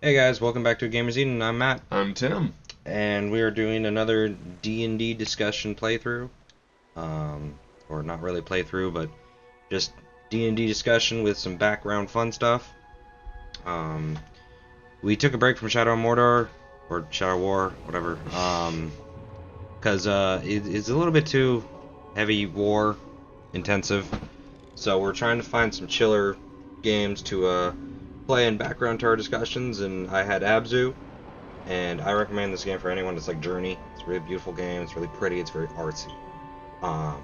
Hey guys, welcome back to Gamers Eden. I'm Matt, I'm Tim. and we are doing another D&D discussion playthrough. Or not really playthrough, but just D&D discussion with some background fun stuff. Um, we took a break from Shadow of Mordor, or Shadow War, whatever, because it's a little bit too heavy war intensive. So we're trying to find some chiller games to play in background to our discussions, and I had Abzu. And I recommend this game for anyone that's like Journey. It's a really beautiful game. It's really pretty. It's very artsy. Um,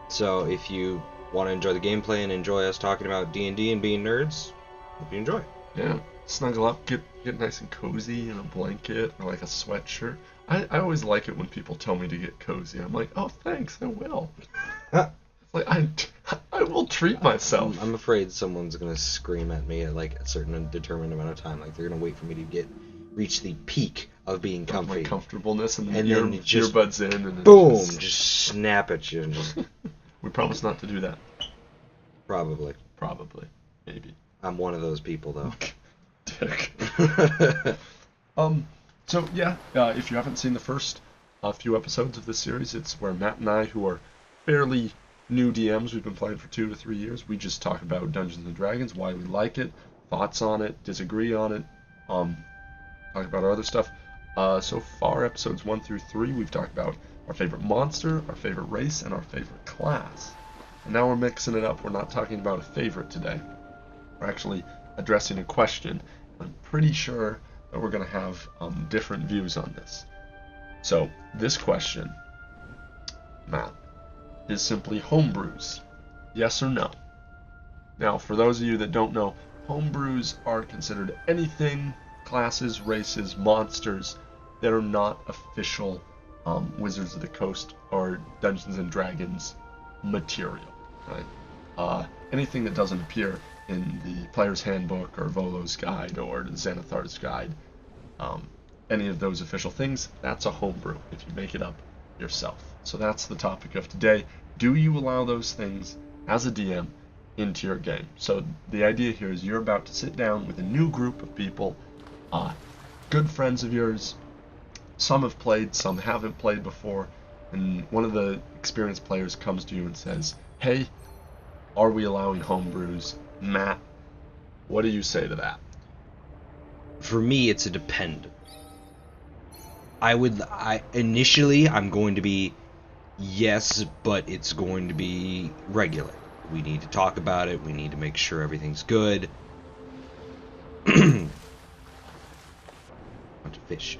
so if you want to enjoy the gameplay and enjoy us talking about D&D and being nerds, hope you enjoy. Yeah, snuggle up, get nice and cozy in a blanket or like a sweatshirt. I always like it when people tell me to get cozy. I'm like, oh, thanks, I will. It's like I will treat myself. I'm afraid someone's gonna scream at me at like a certain determined amount of time. Like they're gonna wait for me to reach the peak of being comfy, My comfortableness, and then earbuds in, and boom, just snap at you and just. We promise not to do that. Probably. Maybe. I'm one of those people though. Dick. So yeah, if you haven't seen the first few episodes of this series, it's where Matt and I, who are fairly new DMs, we've been playing for 2 to 3 years, we just talk about Dungeons and Dragons, why we like it, thoughts on it, disagree on it, talk about our other stuff. So far, episodes 1 through 3, we've talked about our favorite monster, our favorite race, and our favorite class. And now we're mixing it up. We're not talking about a favorite today. We're actually addressing a question. I'm pretty sure that we're going to have different views on this. So, this question, Matt, is simply homebrews. Yes or no? Now, for those of you that don't know, homebrews are considered anything, classes, races, monsters, that are not official Wizards of the Coast or Dungeons and Dragons material, right? Anything that doesn't appear in the Player's Handbook or Volo's Guide or Xanathar's Guide, any of those official things, that's a homebrew if you make it up yourself. So that's the topic of today. Do you allow those things as a DM into your game? So the idea here is you're about to sit down with a new group of people, good friends of yours. Some have played, some haven't played before, and one of the experienced players comes to you and says, hey, are we allowing homebrews? Matt, what do you say to that? For me, it's a depend. Initially, I'm going to be yes, but it's going to be regular. We need to talk about it. We need to make sure everything's good. Bunch of fish.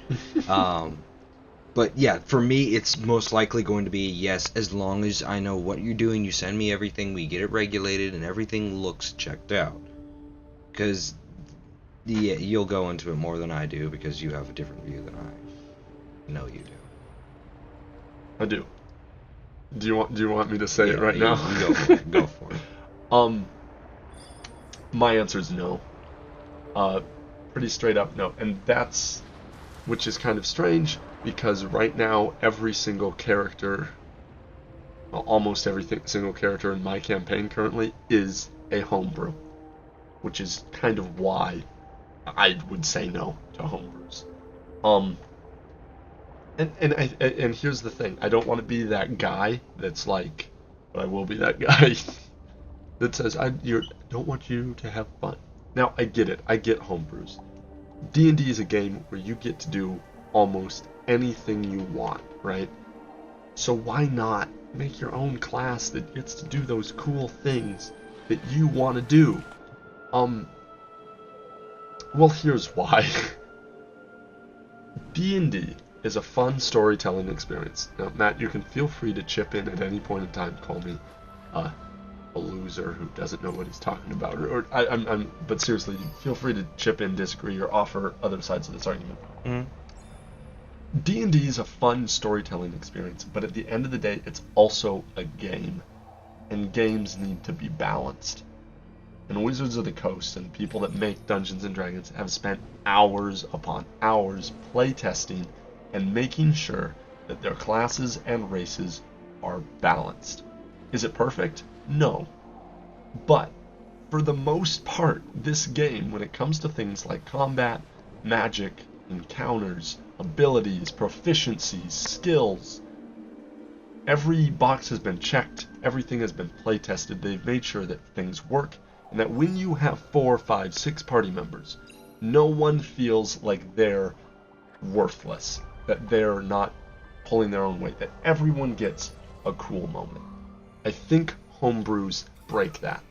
But yeah, for me, it's most likely going to be yes, as long as I know what you're doing. You send me everything, we get it regulated, and everything looks checked out. Because yeah, you'll go into it more than I do because you have a different view than I know you do. I do. Do you want me to say it right now? Go for it. My answer is no. Pretty straight up no, and that's which is kind of strange because right now every single character, well, almost every single character in my campaign currently is a homebrew, which is kind of why I would say no to homebrews. And here's the thing, I don't want to be that guy that's like, but I will be that guy that says I don't want you to have fun. Now I get it, I get homebrews. D&D is a game where you get to do almost anything you want, right? So why not make your own class that gets to do those cool things that you want to do? Well, here's why. D&D is a fun storytelling experience. Now, Matt, you can feel free to chip in at any point in time. Call me a loser who doesn't know what he's talking about, but seriously, feel free to chip in, disagree, or offer other sides of this argument. Mm-hmm. D&D is a fun storytelling experience, but at the end of the day, it's also a game, and games need to be balanced. And Wizards of the Coast and people that make Dungeons and Dragons have spent hours upon hours playtesting and making sure that their classes and races are balanced. Is it perfect? No. But for the most part, this game, when it comes to things like combat, magic, encounters, abilities, proficiencies, skills, every box has been checked, everything has been play tested, they've made sure that things work, and that when you have 4, 5, 6 party members, no one feels like they're worthless, that they're not pulling their own weight, that everyone gets a cool moment. I think homebrews break that,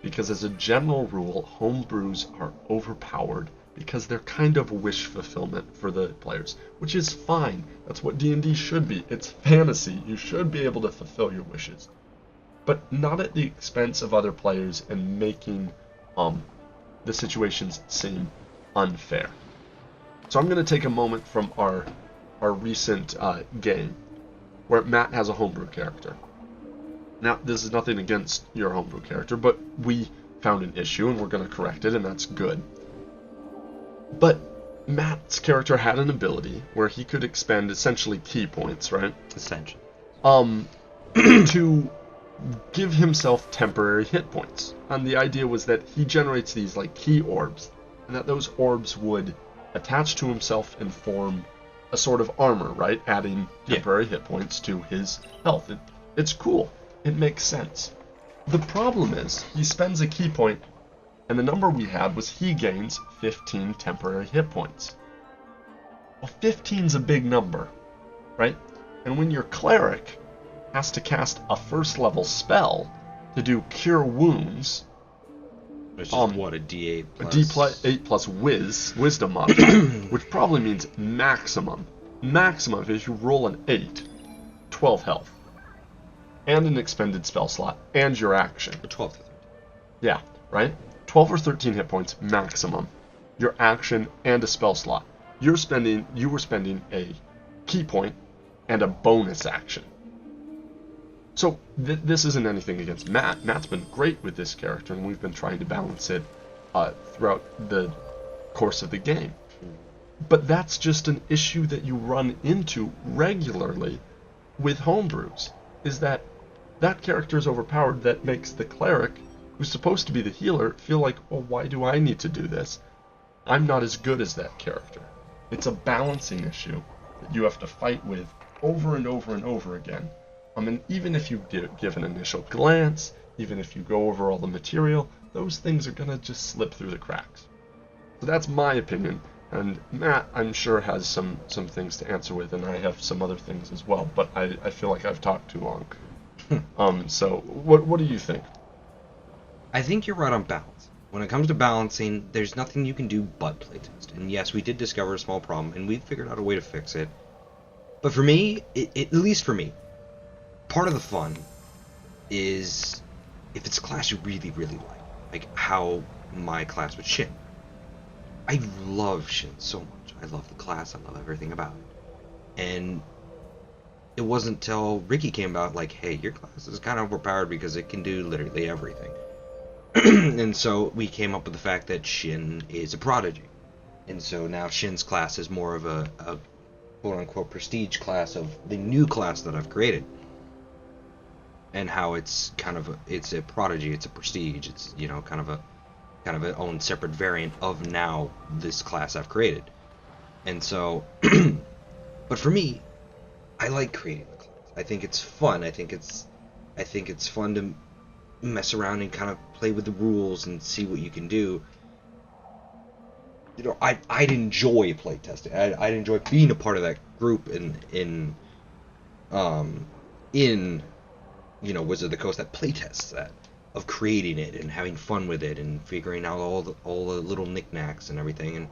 because as a general rule, homebrews are overpowered because they're kind of wish fulfillment for the players, which is fine. That's what D&D should be. It's fantasy. You should be able to fulfill your wishes, but not at the expense of other players and making the situations seem unfair. So I'm going to take a moment from our recent game where Matt has a homebrew character. Now, this is nothing against your homebrew character, but we found an issue and we're going to correct it, and that's good. But Matt's character had an ability where he could expend essentially key points, right? Essentially. To give himself temporary hit points. And the idea was that he generates these like key orbs, and that those orbs would attach to himself and form a sort of armor, right? Adding temporary hit points to his health. It's cool. It makes sense. The problem is, he spends a key point, and the number we had was he gains 15 temporary hit points. Well, 15's a big number, right? And when your cleric has to cast a first level spell to do Cure Wounds, which is what, a D8 plus... A D8 plus Wisdom modifier, which probably means maximum. Maximum, if you roll an 8, 12 health. And an expended spell slot, and your action. 12 to 13. Yeah, right? 12 or 13 hit points maximum. Your action and a spell slot. You were spending a key point and a bonus action. So this isn't anything against Matt. Matt's been great with this character, and we've been trying to balance it throughout the course of the game. But that's just an issue that you run into regularly with homebrews, is that character is overpowered. That makes the cleric, who's supposed to be the healer, feel like, well, why do I need to do this? I'm not as good as that character. It's a balancing issue that you have to fight with over and over and over again. And even if you give an initial glance, even if you go over all the material, those things are going to just slip through the cracks. So that's my opinion, and Matt, I'm sure, has some things to answer with, and I have some other things as well, but I feel like I've talked too long. So what do you think? I think you're right on balance. When it comes to balancing, there's nothing you can do but playtest. And yes, we did discover a small problem, and we've figured out a way to fix it. But for me, at least for me, part of the fun is if it's a class you really, really like how my class with Shin. I love Shin so much. I love the class. I love everything about it. And it wasn't until Ricky came about, like, hey, your class is kind of overpowered because it can do literally everything. And so we came up with the fact that Shin is a prodigy. And so now Shin's class is more of a quote-unquote prestige class of the new class that I've created. And how it's kind of it's a prodigy, it's a prestige, it's, you know, kind of an own separate variant of now this class I've created. And so but for me, I like creating the class. I think it's fun. I think it's fun to mess around and kind of play with the rules and see what you can do. You know, I'd enjoy playtesting. I'd enjoy being a part of that group in you know, Wizard of the Coast that playtests that, of creating it and having fun with it and figuring out all the little knickknacks and everything. And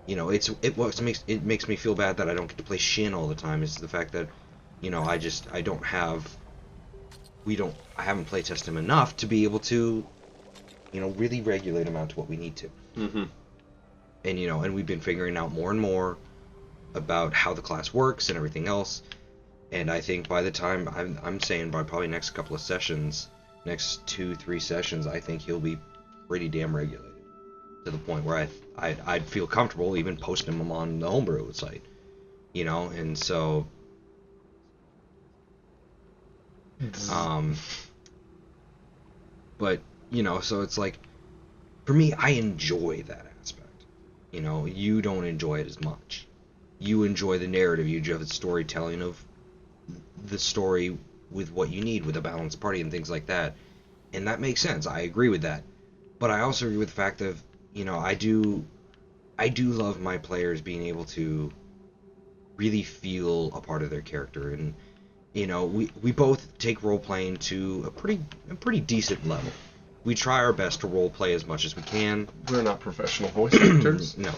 you know, it makes me feel bad that I don't get to play Shin all the time. Is the fact that, you know, I haven't playtested him enough to be able to, you know, really regulate him out to what we need to. Mm-hmm. And you know, and we've been figuring out more and more about how the class works and everything else. And I think by the time I'm saying by probably next couple of sessions, next 2-3 sessions, I think he'll be pretty damn regulated to the point where I'd feel comfortable even posting him on the Homebrew site, you know. And so but you know, so it's like for me, I enjoy that aspect. You know, you don't enjoy it as much. You enjoy the narrative, you enjoy the storytelling of the story with what you need with a balanced party and things like that. And that makes sense. I agree with that. But I also agree with the fact that, you know, I do love my players being able to really feel a part of their character, and you know, we both take role playing to a pretty decent level. We try our best to role play as much as we can. We're not professional voice actors. No.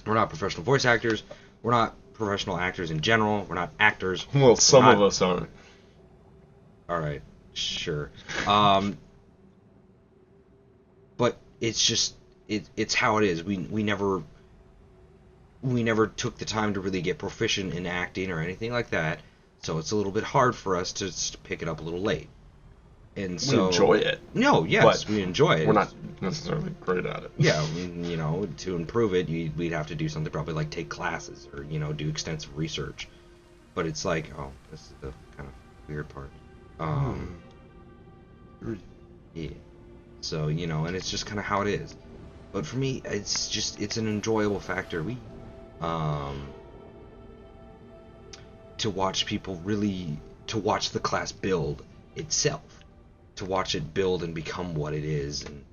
We're not professional voice actors. We're not professional actors in general. We're not actors. Well, some of us aren't. All right, sure. But it's just it's how it is. We never took the time to really get proficient in acting or anything like that, so it's a little bit hard for us to pick it up a little late. And so we enjoy it. No, yes, we enjoy it. We're not necessarily great at it. Yeah, you know, to improve it, we'd have to do something probably like take classes or, you know, do extensive research. But it's like, oh, this is the kind of weird part. Yeah. So, you know, and it's just kind of how it is. But for me, it's an enjoyable factor. To watch people really, to watch the class build itself, to watch it build and become what it is, and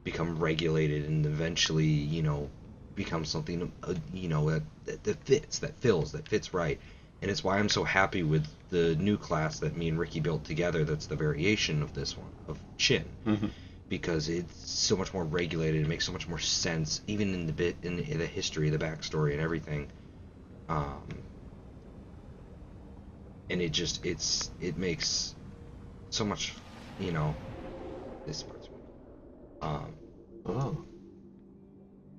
become regulated, and eventually, you know, become something, you know, that fits, that fills, that fits right. And it's why I'm so happy with the new class that me and Ricky built together. That's the variation of this one, of Chin. Mm-hmm. Because it's so much more regulated. It makes so much more sense, even in the history, the backstory, and everything. And it makes so much, you know. This part's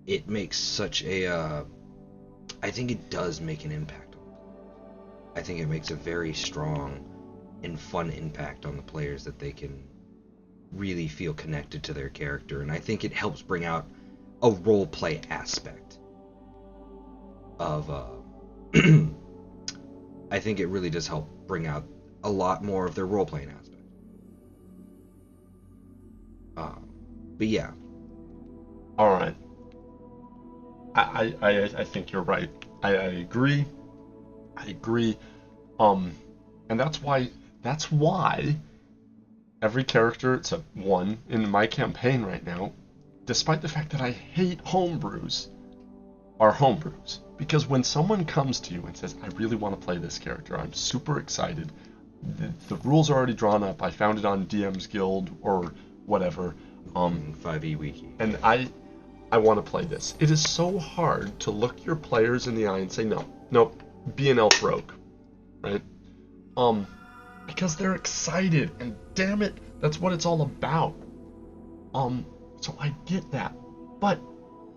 it makes such a. I think it does make an impact. I think it makes a very strong and fun impact on the players, that they can really feel connected to their character, and I think it helps bring out a role play aspect of I think it really does help bring out a lot more of their role playing aspect. But yeah. All right. I think you're right. I agree. And that's why every character except one in my campaign right now, despite the fact that I hate homebrews, are homebrews. Because when someone comes to you and says, I really want to play this character, I'm super excited, the rules are already drawn up, I found it on DM's Guild or whatever, 5e wiki, and I want to play this. It is so hard to look your players in the eye and say, no, be an elf rogue, right? Because they're excited, and damn it, that's what it's all about. So I get that, but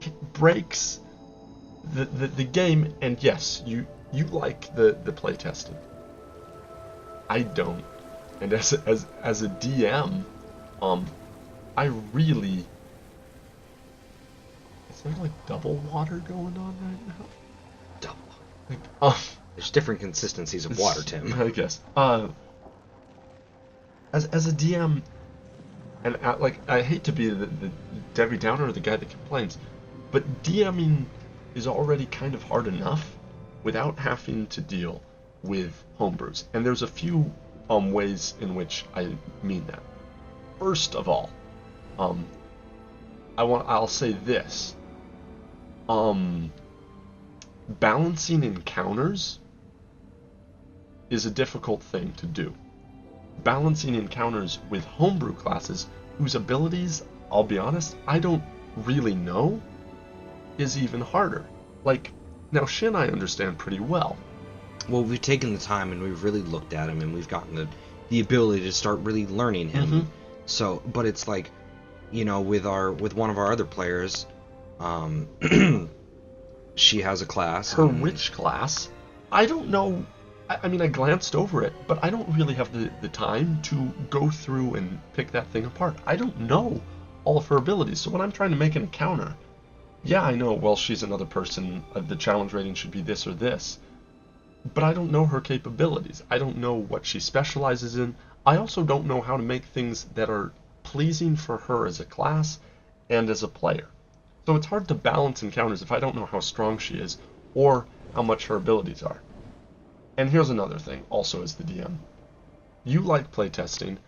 it breaks the game. And yes, you like the play testing. I don't, and as a DM, I really. Is there like double water going on right now? Double. Like, there's different consistencies of water, Tim. I guess. As a DM, and I hate to be the Debbie Downer or the guy that complains, but DMing is already kind of hard enough without having to deal with homebrews. And there's a few ways in which I mean that. First of all, I'll say this. Balancing encounters is a difficult thing to do. Balancing encounters with homebrew classes whose abilities, I'll be honest, I don't really know, is even harder. Like, now Shin I understand pretty well. Well, we've taken the time and we've really looked at him, and we've gotten the ability to start really learning him. Mm-hmm. So, but it's like, you know, with one of our other players, she has a class. Her which class? I don't know. I mean, I glanced over it, but I don't really have the time to go through and pick that thing apart. I don't know all of her abilities. So when I'm trying to make an encounter, yeah, I know, well, she's another person, the challenge rating should be this or this, but I don't know her capabilities. I don't know what she specializes in. I also don't know how to make things that are pleasing for her as a class and as a player. So it's hard to balance encounters if I don't know how strong she is or how much her abilities are. And here's another thing, also as the DM. You like playtesting.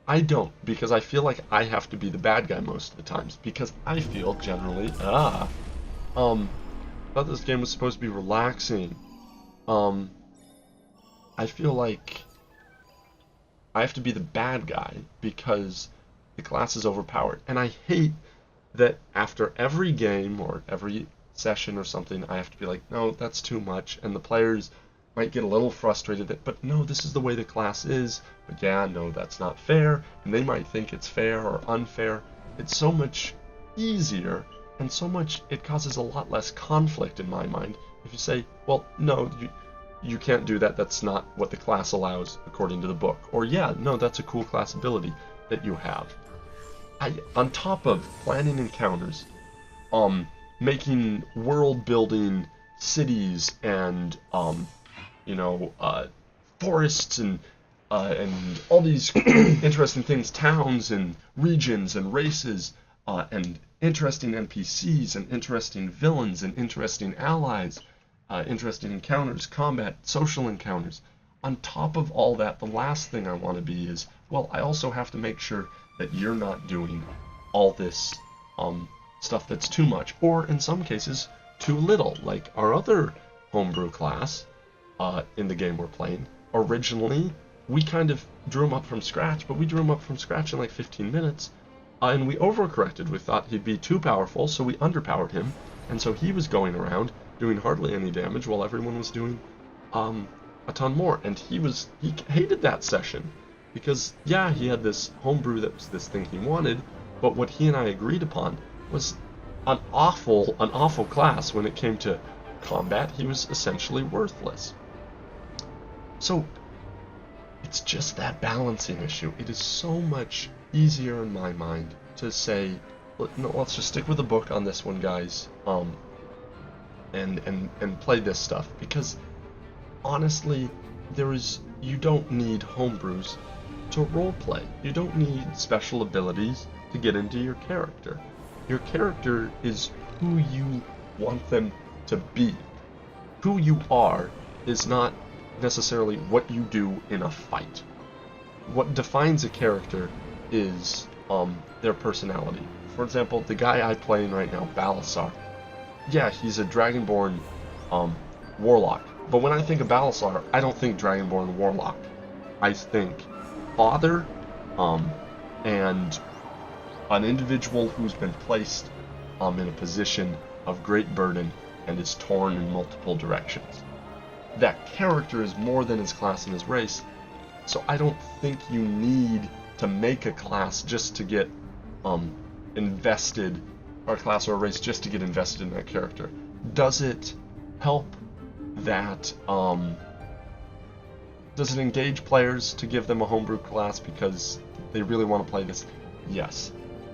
I don't, because I feel like I have to be the bad guy most of the times, because I feel generally, thought this game was supposed to be relaxing. I feel like I have to be the bad guy because the class is overpowered. And I hate that after every game or every session or something, I have to be like, no, that's too much. And the players might get a little frustrated that, but no, this is the way the class is. But yeah, no, that's not fair. And they might think it's fair or unfair. It's so much easier and so much, it causes a lot less conflict in my mind. If you say, well, no, you can't do that, that's not what the class allows according to the book. Or yeah, no, that's a cool class ability that you have. On top of planning encounters, making world building cities and forests and all these interesting things, towns and regions and races, and interesting NPCs and interesting villains and interesting allies, interesting encounters, combat, social encounters. On top of all that, the last thing I want to be is, well, I also have to make sure that you're not doing all this stuff that's too much, or in some cases, too little. Like our other homebrew class in the game we're playing, originally, we kind of drew him up from scratch, but we drew him up from scratch in like 15 minutes, and we overcorrected. We thought he'd be too powerful, so we underpowered him, and so he was going around doing hardly any damage while everyone was doing a ton more, and he hated that session, because yeah, he had this homebrew that was this thing he wanted, but what he and I agreed upon was an awful class. When it came to combat, he was essentially worthless. So it's just that balancing issue. It is so much easier in my mind to say, no, let's just stick with the book on this one, guys, and play this stuff, because honestly, you don't need homebrews to roleplay. You don't need special abilities to get into your character. Your character is who you want them to be. Who you are is not necessarily what you do in a fight. What defines a character is their personality. For example, the guy I'm playing right now, Balasar. Yeah, he's a Dragonborn warlock. But when I think of Balasar, I don't think Dragonborn warlock. I think father, and an individual who's been placed in a position of great burden and is torn in multiple directions. That character is more than his class and his race, so I don't think you need to make a class just to get invested, or a class or a race just to get invested in that character. Does it help that, does it engage players to give them a homebrew class because they really want to play this? Yes.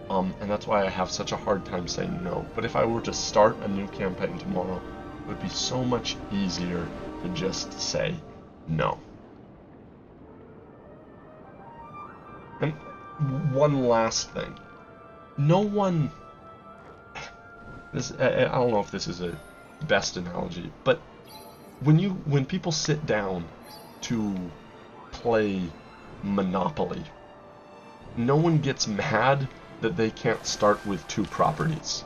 And that's why I have such a hard time saying no. But if I were to start a new campaign tomorrow, it would be so much easier to just say no. And one last thing. No one... I don't know if this is a best analogy, but when people sit down to play Monopoly, no one gets mad that they can't start with 2 properties.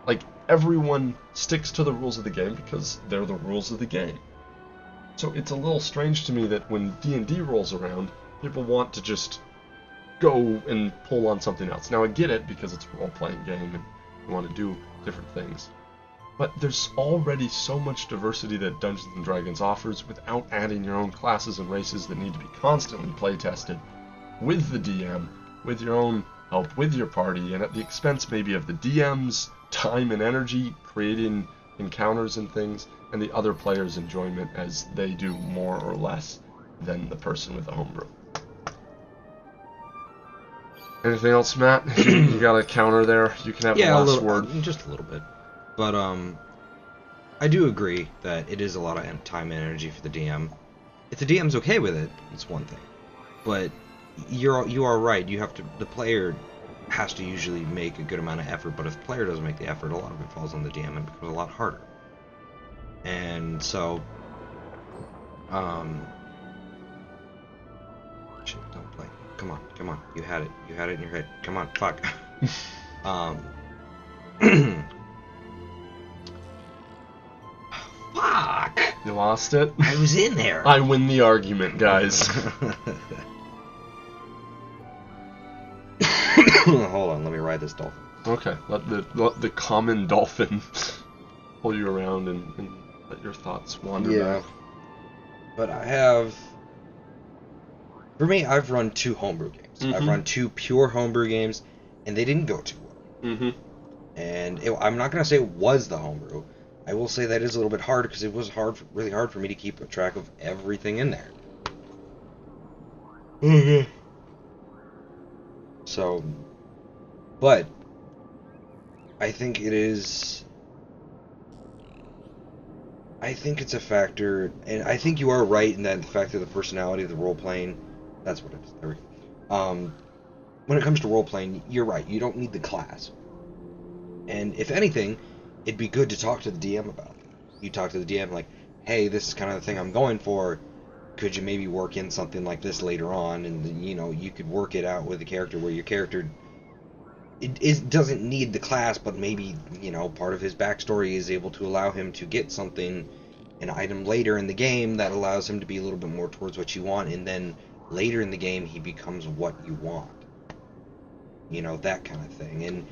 Like, everyone sticks to the rules of the game because they're the rules of the game. So it's a little strange to me that when D&D rolls around, people want to just go and pull on something else. Now I get it, because it's a role-playing game and you want to do different things. But there's already so much diversity that Dungeons & Dragons offers without adding your own classes and races that need to be constantly play-tested with the DM, with your own help, with your party, and at the expense maybe of the DM's time and energy creating encounters and things, and the other players' enjoyment as they do more or less than the person with the homebrew. Anything else, Matt? You got a counter there? You can have the last word. Just a little bit. But I do agree that it is a lot of time and energy for the DM. If the DM's okay with it, it's one thing. But you are right. You have to. The player has to usually make a good amount of effort, but if the player doesn't make the effort, a lot of it falls on the DM and becomes a lot harder. And so, shit, don't play. Come on, you had it in your head. Come on, fuck. Fuck! You lost it? I was in there! I win the argument, guys. Hold on, let me ride this dolphin. Okay, let the common dolphin pull you around and let your thoughts wander back. But I've run 2 homebrew games. Mm-hmm. I've run 2 pure homebrew games, and they didn't go too well. Mm-hmm. And I'm not going to say it was the homebrew. I will say that is a little bit hard, because it was really hard for me to keep track of everything in there. Mm-hmm. So, but I think it's a factor, and I think you are right in that the fact that the personality of the role-playing, that's what it is. There we go. When it comes to role-playing, you're right. You don't need the class. And if anything, it'd be good to talk to the DM about it. You talk to the DM like, hey, this is kind of the thing I'm going for. Could you maybe work in something like this later on? And, you know, you could work it out with the character where your character it doesn't need the class, but maybe, you know, part of his backstory is able to allow him to get something, an item later in the game that allows him to be a little bit more towards what you want, and then later in the game he becomes what you want. You know, that kind of thing. And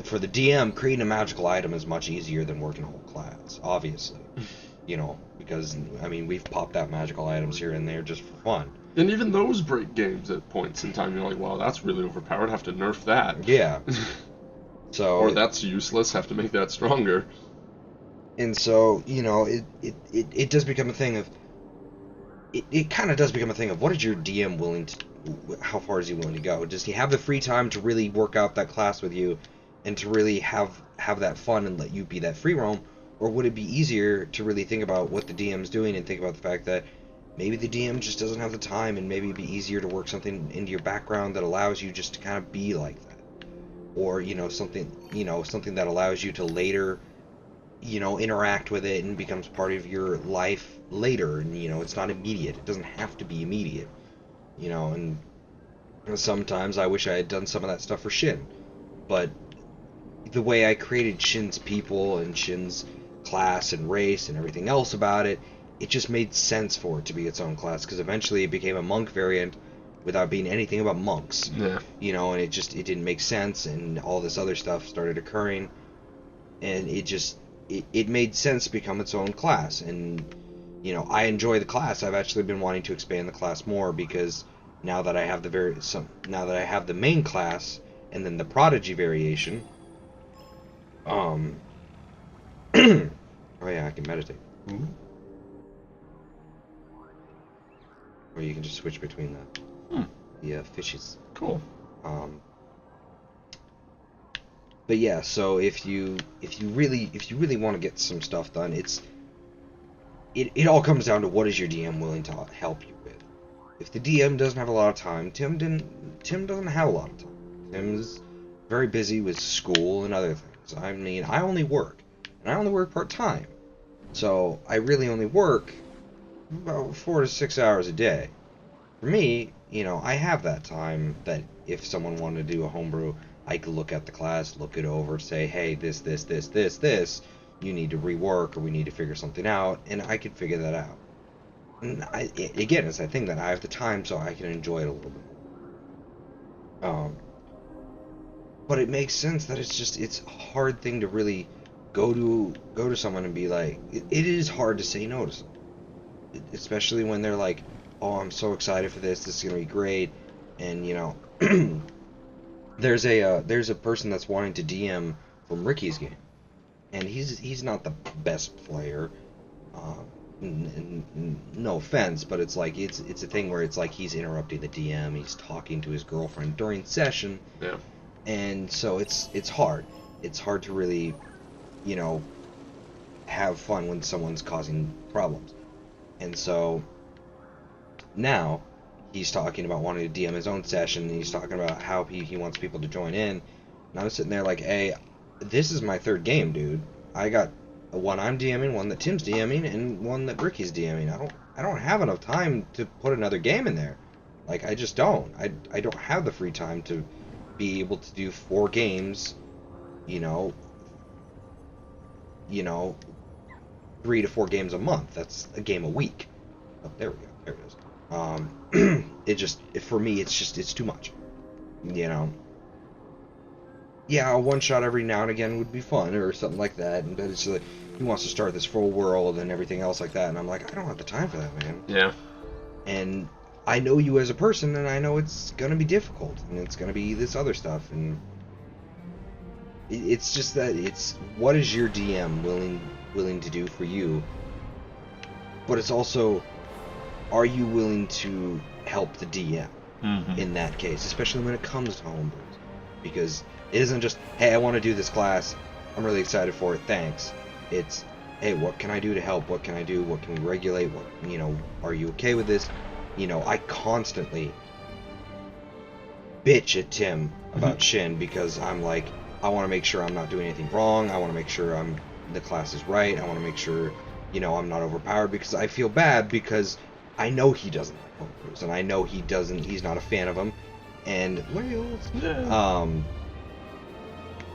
for the DM, creating a magical item is much easier than working a whole class, obviously. You know, because, I mean, we've popped out magical items here and there just for fun. And even those break games at points in time. You're like, wow, that's really overpowered. Have to nerf that. Yeah. So. Or that's useless. Have to make that stronger. And so, you know, it does become a thing of. It kind of does become a thing of what is your DM willing to. How far is he willing to go? Does he have the free time to really work out that class with you, and to really have that fun and let you be that free roam? Or would it be easier to really think about what the DM's doing and think about the fact that maybe the DM just doesn't have the time, and maybe it'd be easier to work something into your background that allows you just to kind of be like that? Or, you know, something that allows you to later, you know, interact with it and becomes part of your life later, and, you know, it's not immediate. It doesn't have to be immediate. You know, and sometimes I wish I had done some of that stuff for Shin. But the way I created Shin's people and Shin's class and race and everything else about it, it just made sense for it to be its own class, because eventually it became a monk variant without being anything about monks. Yeah. You know, and it didn't make sense, and all this other stuff started occurring, and it made sense to become its own class. And, you know, I enjoy the class. I've actually been wanting to expand the class more, because now that I have the main class and then the prodigy variation, oh yeah, I can meditate. Ooh. Or you can just switch between the fishes. Cool. But yeah, so if you really want to get some stuff done, it all comes down to what is your DM willing to help you with. If the DM doesn't have a lot of time, Tim doesn't have a lot of time. Tim's very busy with school and other things. I mean, I only work, and I only work part-time. So I really only work about 4 to 6 hours a day. For me, you know, I have that time that if someone wanted to do a homebrew, I could look at the class, look it over, say, hey, this, you need to rework, or we need to figure something out, and I could figure that out. And again, it's that thing that I have the time, so I can enjoy it a little bit more. But it makes sense that it's a hard thing to really go to someone and be like, it is hard to say no to someone. Especially when they're like, oh, I'm so excited for this is gonna be great, and, you know, there's a person that's wanting to DM from Ricky's game, and he's not the best player, no offense, but it's like it's a thing where it's like he's interrupting the DM, he's talking to his girlfriend during session, Yeah. and so it's hard to really, you know, have fun when someone's causing problems. And so now he's talking about wanting to DM his own session, and he's talking about how he wants people to join in. And I'm sitting there like, hey, this is my third game, dude. I got one I'm DMing, one that Tim's DMing, and one that Ricky's DMing. I don't have enough time to put another game in there. Like, I just don't. I don't have the free time to be able to do 4 games, you know, 3 to 4 games a month. That's a game a week. Oh, there we go. There it is. For me, it's too much. You know. Yeah, a one shot every now and again would be fun or something like that. But it's like he wants to start this full world and everything else like that, and I'm like, I don't have the time for that, man. Yeah. And I know you as a person, and I know it's gonna be difficult, and it's gonna be this other stuff, and it's just that it's what is your DM willing to do for you, but it's also, are you willing to help the DM in that case, especially when it comes to homebrews, because it isn't just, hey, I want to do this class, I'm really excited for it, thanks. It's, hey, what can I do to help? What can I do? What can we regulate? What, are you okay with this? I constantly bitch at Tim about Shin because I'm like, I want to make sure I'm not doing anything wrong. I want to make sure the class is right. I want to make sure, I'm not overpowered, because I feel bad because I know he doesn't like homebrews, and I know he's not a fan of them. And Wales,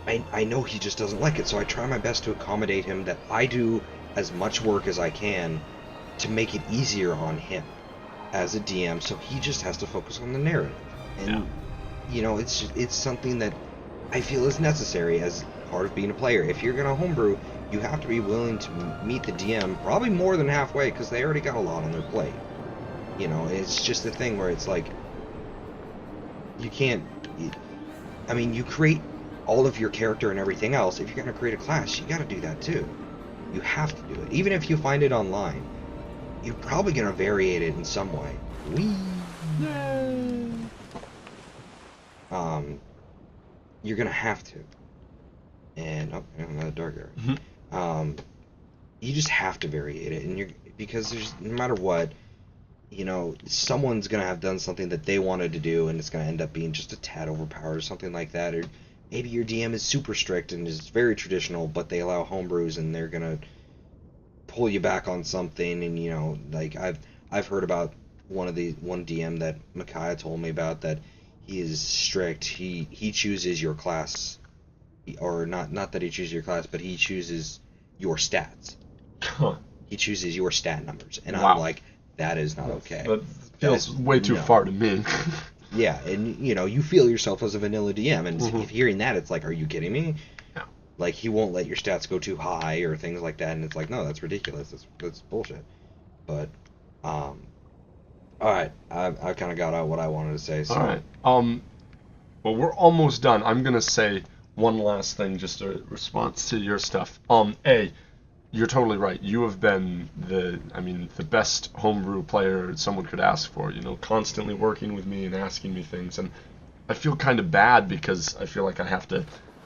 I know he just doesn't like it, so I try my best to accommodate him, that I do as much work as I can to make it easier on him as a DM, so he just has to focus on the narrative. And it's something that I feel is necessary as part of being a player. If you're gonna homebrew, you have to be willing to meet the DM probably more than halfway, because they already got a lot on their plate. It's just the thing where it's like, you can't, you create all of your character and everything else. If you're gonna create a class, you gotta do that too. You have to do it. Even if you find it online, you're probably gonna variate it in some way. Yay! You're gonna have to. And another dark area. You just have to variate it, and because there's, no matter what, someone's gonna have done something that they wanted to do, and it's gonna end up being just a tad overpowered or something like that. Or maybe your DM is super strict and is very traditional, but they allow homebrews, and they're gonna pull you back on something. And like I've heard about one DM that Micaiah told me about, that he is strict. He chooses your class, or not that he chooses your class, but he chooses your stats. He chooses your stat numbers, and wow. I'm like, that is not okay. That feels way too far to me. Yeah, and you feel yourself as a vanilla DM, and if hearing that, it's like, are you kidding me? Yeah. Like, he won't let your stats go too high or things like that, and it's like, no, that's ridiculous. That's bullshit. But, all right, I kind of got out what I wanted to say. So. All right. Well, we're almost done. I'm gonna say one last thing, just a response to your stuff. You're totally right. You have been the best homebrew player someone could ask for. Constantly working with me and asking me things, and I feel kind of bad because I feel like I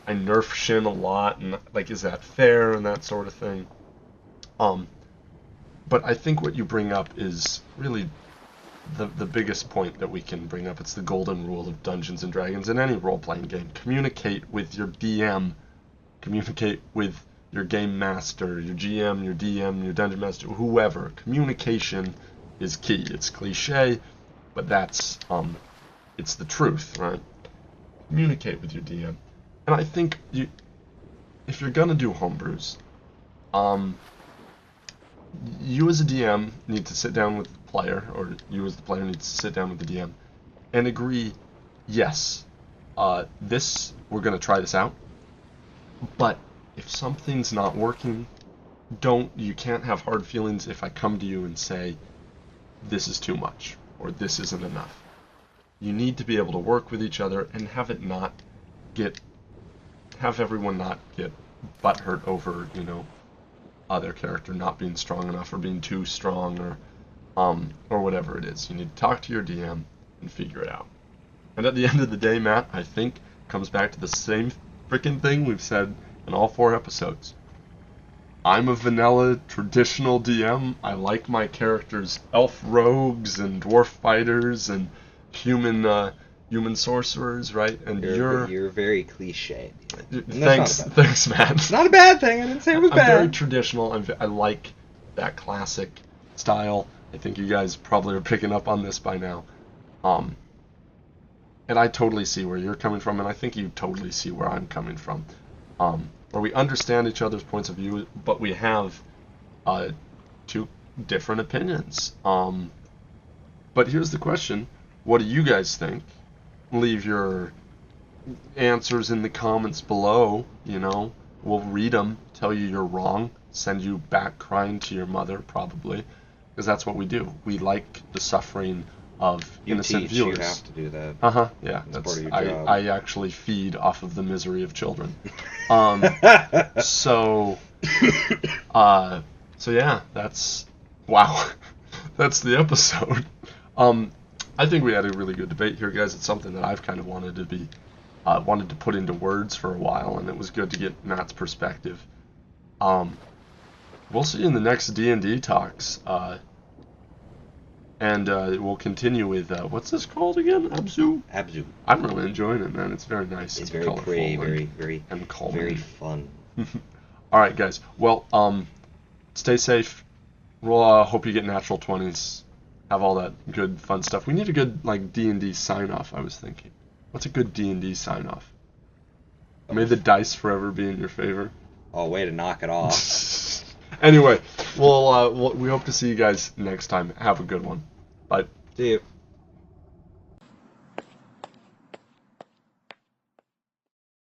nerf Shin a lot, and like, is that fair and that sort of thing. But I think what you bring up is really the biggest point that we can bring up. It's the golden rule of Dungeons and Dragons in any role-playing game. Communicate with your DM. Communicate with your game master, your GM, your DM, your dungeon master, whoever. Communication is key. It's cliche, but that's it's the truth, right? Communicate with your DM. And I think if you're gonna do homebrews, you as a DM need to sit down with the player, or you as the player need to sit down with the DM and agree, yes, we're gonna try this out, but if something's not working, you can't have hard feelings if I come to you and say, this is too much, or this isn't enough. You need to be able to work with each other and have everyone not get butthurt over, their character not being strong enough, or being too strong, or whatever it is. You need to talk to your DM and figure it out. And at the end of the day, Matt, I think comes back to the same freaking thing we've said in all 4 episodes. I'm a vanilla traditional DM. I like my characters elf rogues and dwarf fighters and human sorcerers, right? And You're very cliche. Thanks, Matt. It's not a bad thing. I didn't say it was I'm bad. very traditional. I like that classic style. I think you guys probably are picking up on this by now. And I totally see where you're coming from, and I think you totally see where I'm coming from. Where we understand each other's points of view, but we have two different opinions. But here's the question: what do you guys think? Leave your answers in the comments below. We'll read them, tell you you're wrong, send you back crying to your mother, probably, because that's what we do. We like the suffering of innocent viewers. You have to do that. Yeah. That's part of your job. I actually feed off of the misery of children. So yeah, that's wow. That's the episode. I think we had a really good debate here, guys. It's something that I've kind of wanted to put into words for a while, and it was good to get Matt's perspective. We'll see you in the next D&D talks. And we'll continue with, what's this called again? Abzu? Abzu. I'm really enjoying it, man. It's very nice. It's and very colorful pretty, and calming. very fun. All right, guys. Well, stay safe. We'll hope you get natural 20s. Have all that good, fun stuff. We need a good, D&D sign-off, I was thinking. What's a good D&D sign-off? May the dice forever be in your favor. Oh, way to knock it off. Anyway, we hope to see you guys next time. Have a good one. Bye. See you.